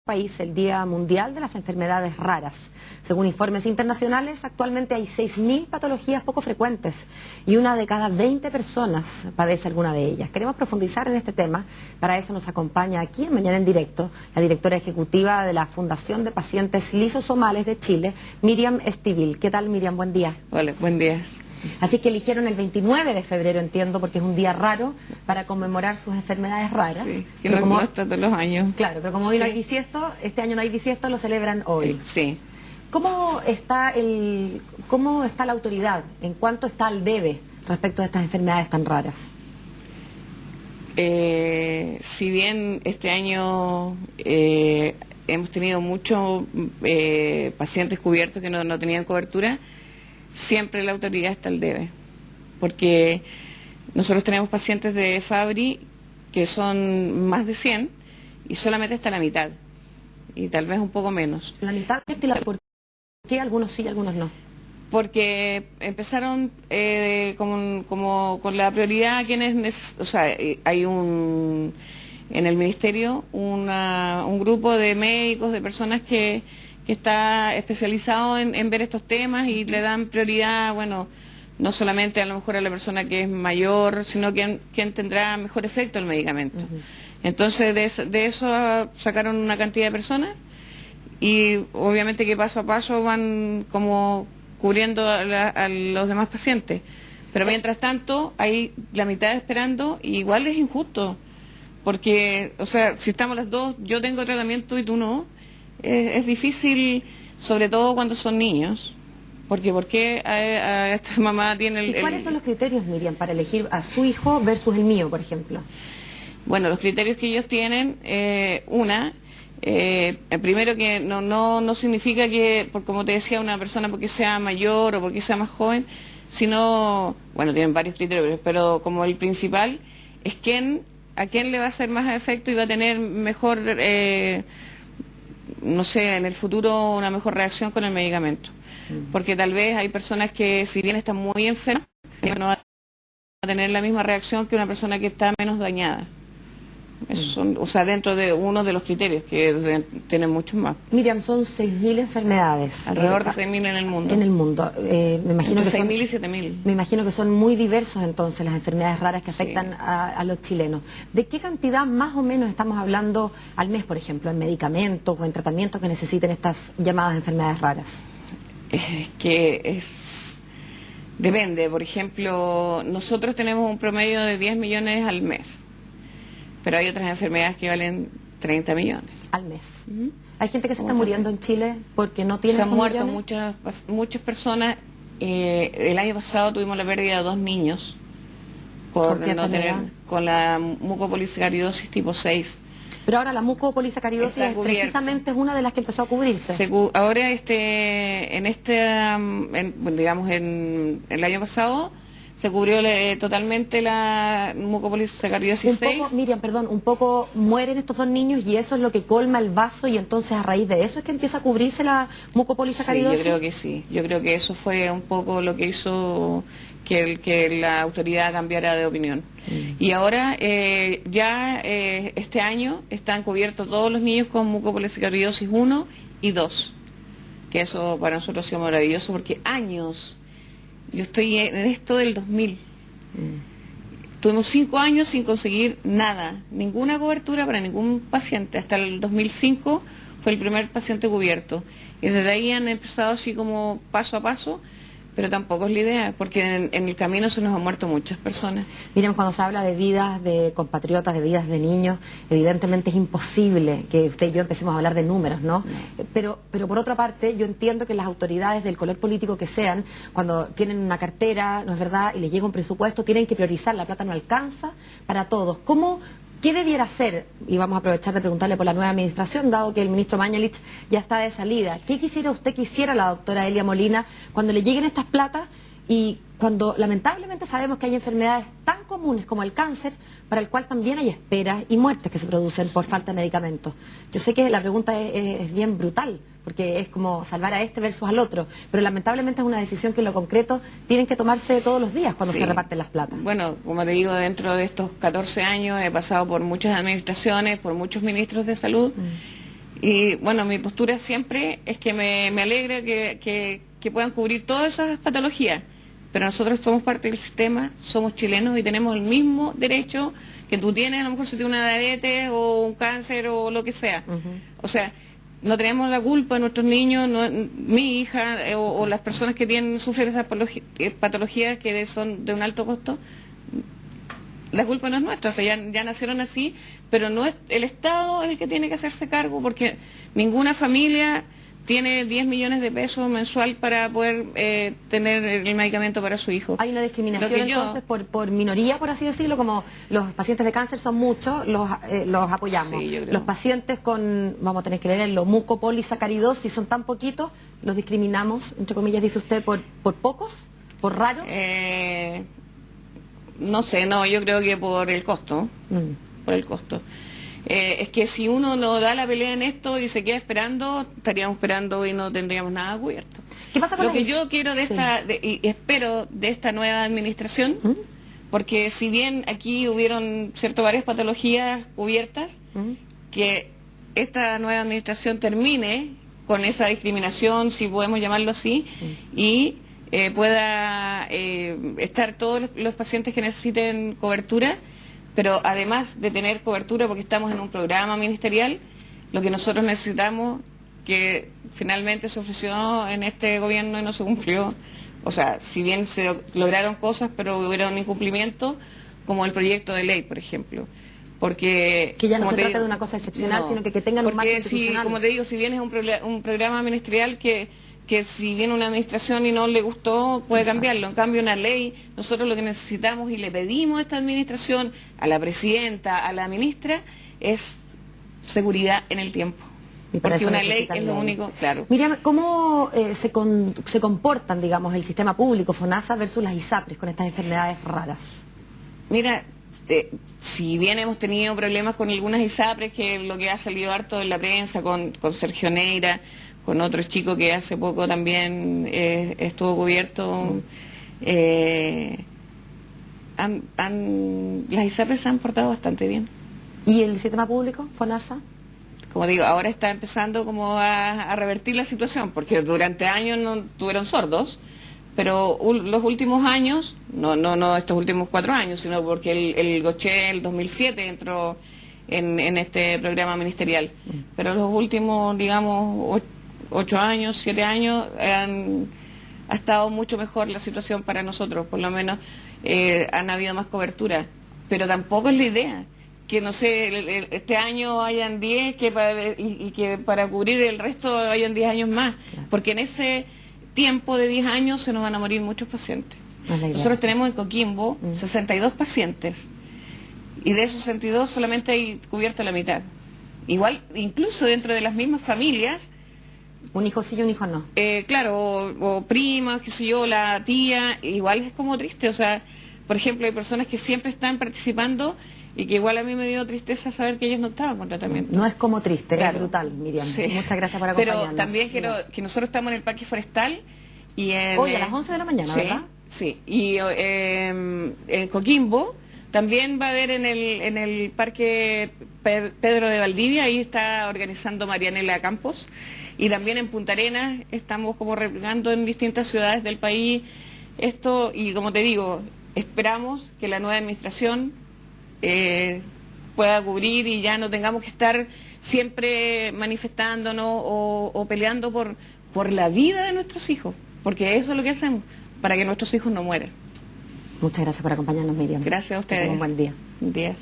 País el Día Mundial de las Enfermedades Raras. Según informes internacionales, actualmente hay 6.000 patologías poco frecuentes y una de cada 20 personas padece alguna de ellas. Queremos profundizar en este tema. Para eso nos acompaña aquí en Mañana en Directo la directora ejecutiva de la Fundación de Pacientes Lisosomales de Chile, Miriam Estivil. ¿Qué tal, Miriam? Buen día. Hola, buen día. Así que eligieron el 29 de febrero, entiendo, porque es un día raro para conmemorar sus enfermedades raras. Sí, que no está todos los años. Claro, pero como hoy no hay Sí. bisiesto, este año no hay bisiesto, lo celebran hoy. Sí. ¿Cómo está la autoridad? ¿En cuánto está el debe respecto a estas enfermedades tan raras? Si bien este año hemos tenido muchos pacientes cubiertos que no tenían cobertura, siempre la autoridad está al debe, porque nosotros tenemos pacientes de Fabry que son más de 100 y solamente está la mitad, y tal vez un poco menos. La mitad, ¿por qué algunos sí y algunos no? Porque empezaron con la prioridad a quienes hay en el ministerio un grupo de médicos, de personas que está especializado en ver estos temas y le dan prioridad, bueno, no solamente a lo mejor a la persona que es mayor, sino quien tendrá mejor efecto el medicamento. Entonces de eso sacaron una cantidad de personas y obviamente que paso a paso van como cubriendo a los demás pacientes. Pero mientras tanto hay la mitad esperando y igual es injusto, porque, o sea, si estamos las dos, yo tengo tratamiento y tú no, es difícil, sobre todo cuando son niños, porque ¿por qué a esta mamá tiene ¿Y cuáles son los criterios, Miriam, para elegir a su hijo versus el mío, por ejemplo? Bueno, los criterios que ellos tienen, primero que no significa que, como te decía, una persona porque sea mayor o porque sea más joven, sino, bueno, tienen varios criterios, pero como el principal es a quién le va a hacer más efecto y va a tener mejor, no sé, en el futuro una mejor reacción con el medicamento. Porque tal vez hay personas que, si bien están muy enfermas, no van a tener la misma reacción que una persona que está menos dañada. O sea, dentro de uno de los criterios, que tienen muchos más. Miriam, son 6.000 enfermedades. Alrededor de 6.000 en el mundo. En el mundo. Me imagino Entre que 6.000 y 7.000. Me imagino que son muy diversos entonces las enfermedades raras que afectan a los chilenos. ¿De qué cantidad más o menos estamos hablando al mes, por ejemplo, en medicamentos o en tratamientos que necesiten estas llamadas enfermedades raras? Depende. Por ejemplo, nosotros tenemos un promedio de 10 millones al mes. Pero hay otras enfermedades que valen 30 millones. Al mes. Hay gente que se está muriendo en Chile porque no tiene esos millones. Se han muerto muchas personas. El año pasado tuvimos la pérdida de 2 niños por no tener, con la mucopolisacaridosis tipo 6. Pero ahora la mucopolisacaridosis precisamente es una de las que empezó a cubrirse. Ahora digamos en el año pasado se cubrió totalmente la mucopolisacaridosis 6. Miriam, perdón, un poco mueren estos 2 niños y eso es lo que colma el vaso y entonces a raíz de eso es que empieza a cubrirse la mucopolisacaridosis. Sí, yo creo que sí. Yo creo que eso fue un poco lo que hizo que la autoridad cambiara de opinión. Y ahora este año están cubiertos todos los niños con mucopolisacaridosis 1 y 2. Que eso para nosotros ha sido maravilloso porque años. Yo estoy en esto del 2000. Tuvimos 5 años sin conseguir nada, ninguna cobertura para ningún paciente. Hasta el 2005 fue el primer paciente cubierto. Y desde ahí han empezado así como paso a paso, pero tampoco es la idea, porque en el camino se nos han muerto muchas personas. Miren, cuando se habla de vidas de compatriotas, de vidas de niños, evidentemente es imposible que usted y yo empecemos a hablar de números, ¿no? Pero por otra parte, yo entiendo que las autoridades del color político que sean, cuando tienen una cartera, ¿no es verdad?, y les llega un presupuesto, tienen que priorizar, la plata no alcanza para todos. ¿Qué debiera hacer? Y vamos a aprovechar de preguntarle por la nueva administración, dado que el ministro Mañalich ya está de salida. ¿Qué quisiera usted que hiciera la doctora Elia Molina cuando le lleguen estas platas y cuando lamentablemente sabemos que hay enfermedades tan comunes como el cáncer, para el cual también hay esperas y muertes que se producen por falta de medicamentos? Yo sé que la pregunta es bien brutal, porque es como salvar a este versus al otro, pero lamentablemente es una decisión que en lo concreto tienen que tomarse todos los días cuando se reparten las platas. Bueno, como te digo, dentro de estos 14 años he pasado por muchas administraciones, por muchos ministros de salud, Y bueno, mi postura siempre es que me alegra que puedan cubrir todas esas patologías, pero nosotros somos parte del sistema, somos chilenos y tenemos el mismo derecho que tú tienes, a lo mejor si tienes una diabetes o un cáncer o lo que sea. O sea, no tenemos la culpa de nuestros niños, mi hija o las personas que sufren esas patologías que son de un alto costo. La culpa no es nuestra, o sea, ya nacieron así, pero no es el Estado el que tiene que hacerse cargo, porque ninguna familia tiene 10 millones de pesos mensual para poder tener el medicamento para su hijo. Hay una discriminación entonces por minoría, por así decirlo, como los pacientes de cáncer son muchos, los apoyamos. Sí, los pacientes con, vamos a tener que leerlo, mucopolisacaridosis, son tan poquitos, los discriminamos, entre comillas, dice usted, por pocos, por raros. No sé, yo creo que por el costo, por el costo. Es que si uno no da la pelea en esto y se queda esperando, estaríamos esperando y no tendríamos nada cubierto. ¿Qué pasa con lo que yo quiero y espero de esta nueva administración, porque si bien aquí hubieron varias patologías cubiertas, que esta nueva administración termine con esa discriminación, si podemos llamarlo así, y pueda estar todos los pacientes que necesiten cobertura, pero además de tener cobertura, porque estamos en un programa ministerial, lo que nosotros necesitamos, que finalmente se ofreció en este gobierno y no se cumplió, o sea, si bien se lograron cosas, pero hubieron incumplimientos, como el proyecto de ley, por ejemplo. Porque que ya no se trata de una cosa excepcional, sino que tengan un marco institucional. Como te digo, si bien es un programa ministerial que si viene una administración y no le gustó, puede cambiarlo. En cambio, una ley, nosotros lo que necesitamos y le pedimos a esta administración, a la presidenta, a la ministra, es seguridad en el tiempo. Y para porque eso una ley es lo único, claro. Miriam, ¿cómo se comportan, digamos, el sistema público, FONASA versus las ISAPRES con estas enfermedades raras? Mira, si bien hemos tenido problemas con algunas ISAPRES, que es lo que ha salido harto en la prensa, con Sergio Neira, con otro chico que hace poco también estuvo cubierto, las ISAPRES se han portado bastante bien. ¿Y el sistema público, FONASA? Como digo, ahora está empezando como a revertir la situación, porque durante años no estuvieron sordos, pero los últimos años, no estos últimos 4 años, sino porque el Goché el 2007 entró en este programa ministerial, pero los últimos, digamos, 8 años, 7 años, ha estado mucho mejor la situación para nosotros, por lo menos han habido más cobertura, pero tampoco es la idea que, no sé, este año hayan 10 y que para cubrir el resto hayan 10 años más, porque en ese tiempo de 10 años se nos van a morir muchos pacientes. Nosotros tenemos en Coquimbo 62 pacientes y de esos 62 solamente hay cubierto la mitad. Igual, incluso dentro de las mismas familias, un hijo sí y un hijo no. Claro, o primas, qué sé yo, la tía, igual es como triste. O sea, por ejemplo, hay personas que siempre están participando y que igual a mí me dio tristeza saber que ellos no estaban con tratamiento. No es como triste, claro. Es brutal, Miriam. Sí. Muchas gracias por acompañarnos. Pero también quiero que nosotros estamos en el Parque Forestal y hoy a las 11 de la mañana, ¿verdad? Sí, y en Coquimbo también va a haber en el Parque Pedro de Valdivia, ahí está organizando Marianela Campos, y también en Punta Arenas estamos como replicando en distintas ciudades del país esto, y como te digo, esperamos que la nueva administración pueda cubrir y ya no tengamos que estar siempre manifestándonos o peleando por la vida de nuestros hijos, porque eso es lo que hacemos, para que nuestros hijos no mueran. Muchas gracias por acompañarnos, Miriam. Gracias a ustedes. Un buen día. Días.